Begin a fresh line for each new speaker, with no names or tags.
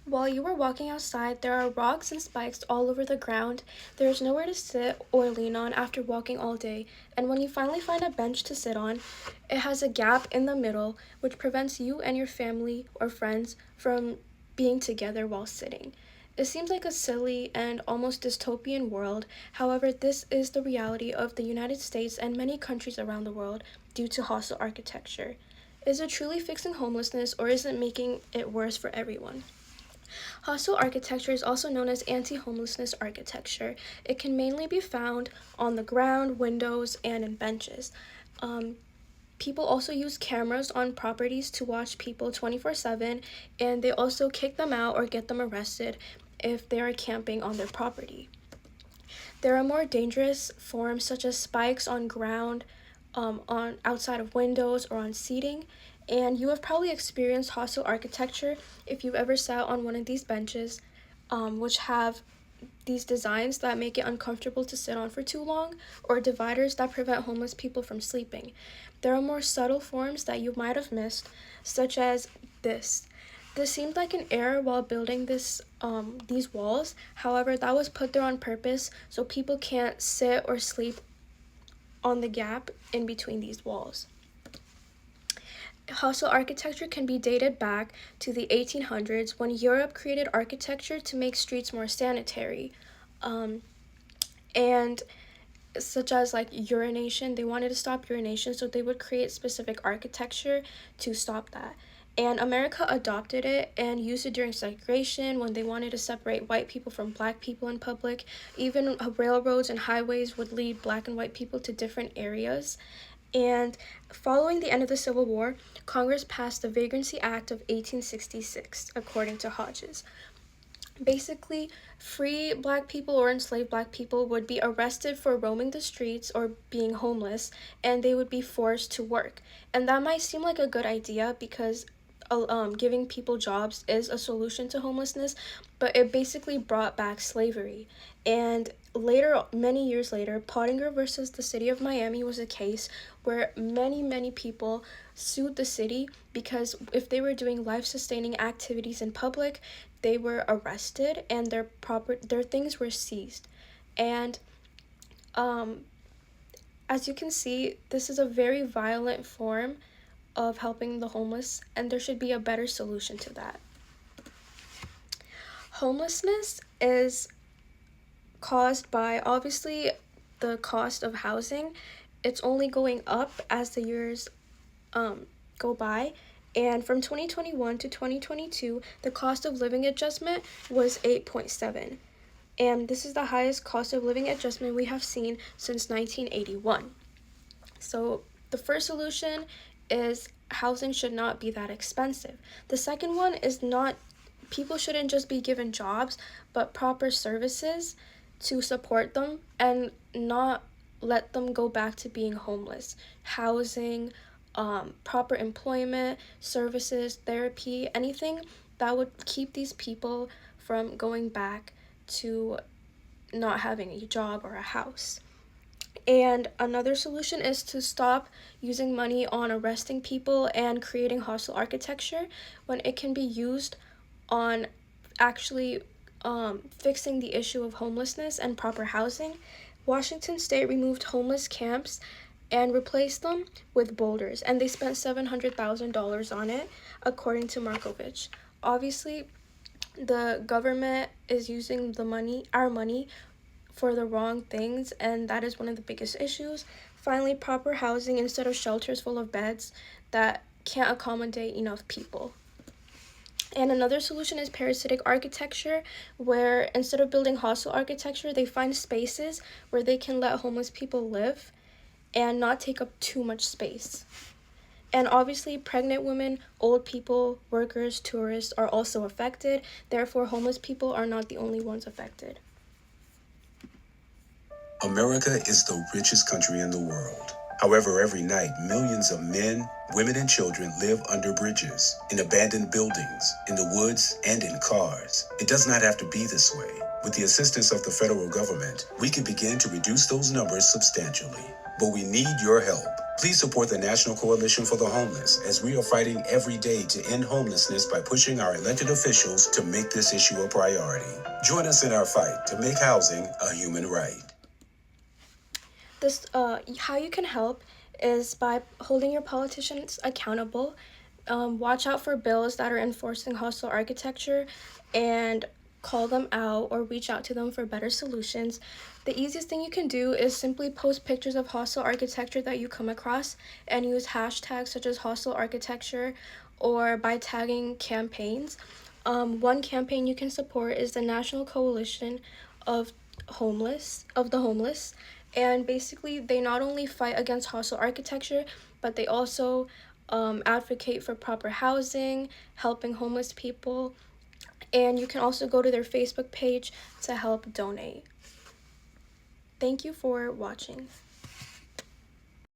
While you are walking outside, there are rocks and spikes all over the ground. There is nowhere to sit or lean on after walking all day, and when you finally find a bench to sit on, it has a gap in the middle which prevents you and your family or friends from being together while sitting. It seems like a silly and almost dystopian world. However, this is the reality of the United States and many countries around the world due to hostile architecture. Is it truly fixing homelessness, or is it making it worse for everyone? Hostile architecture is also known as anti-homelessness architecture. It can mainly be found on the ground, windows, and in benches. People also use cameras on properties to watch people 24/7, and they also kick them out or get them arrested if they are camping on their property. There are more dangerous forms such as spikes on ground, on outside of windows or on seating, and you have probably experienced hostile architecture if you've ever sat on one of these benches, which have these designs that make it uncomfortable to sit on for too long, or dividers that prevent homeless people from sleeping. There are more subtle forms that you might have missed, such as this. This seemed like an error while building these walls. However, that was put there on purpose so people can't sit or sleep on the gap in between these walls. Hostile architecture can be dated back to the 1800s when Europe created architecture to make streets more sanitary. And such as like urination, they wanted to stop urination, so they would create specific architecture to stop that. And America adopted it and used it during segregation when they wanted to separate white people from black people in public. Even railroads and highways would lead black and white people to different areas. And following the end of the Civil War, Congress passed the Vagrancy Act of 1866, according to Hodges. Basically, free black people or enslaved black people would be arrested for roaming the streets or being homeless, and they would be forced to work. And that might seem like a good idea because giving people jobs is a solution to homelessness, but it basically brought back slavery. And later, many years later, Pottinger versus the city of Miami was a case where many people sued the city because if they were doing life-sustaining activities in public, they were arrested and their things were seized. And as you can see, this is a very violent form of helping the homeless, and there should be a better solution to that. Homelessness is caused by, obviously, the cost of housing. It's only going up as the years go by, and from 2021 to 2022, the cost of living adjustment was 8.7, and this is the highest cost of living adjustment we have seen since 1981. So the first solution is housing should not be that expensive. The second one is people shouldn't just be given jobs, but proper services to support them and not let them go back to being homeless. Housing, proper employment, services, therapy, anything that would keep these people from going back to not having a job or a house. And another solution is to stop using money on arresting people and creating hostile architecture when it can be used on actually fixing the issue of homelessness and proper housing. Washington State removed homeless camps and replaced them with boulders, and they spent $700,000 on it, according to Markovich. Obviously, the government is using our money, for the wrong things, and that is one of the biggest issues. Finally, proper housing instead of shelters full of beds that can't accommodate enough people. And another solution is parasitic architecture, where instead of building hostile architecture, they find spaces where they can let homeless people live and not take up too much space. And obviously, pregnant women, old people, workers, tourists are also affected. Therefore, homeless people are not the only ones affected.
America is the richest country in the world. However, every night, millions of men, women, and children live under bridges, in abandoned buildings, in the woods, and in cars. It does not have to be this way. With the assistance of the federal government, we can begin to reduce those numbers substantially. But we need your help. Please support the National Coalition for the Homeless as we are fighting every day to end homelessness by pushing our elected officials to make this issue a priority. Join us in our fight to make housing a human right.
How you can help is by holding your politicians accountable. Watch out for bills that are enforcing hostile architecture and call them out or reach out to them for better solutions. The easiest thing you can do is simply post pictures of hostile architecture that you come across and use hashtags such as hostile architecture or by tagging campaigns. One campaign you can support is the National Coalition of the Homeless, and basically they not only fight against hostile architecture, but they also advocate for proper housing, helping homeless people, and you can also go to their Facebook page to help donate. Thank you for watching.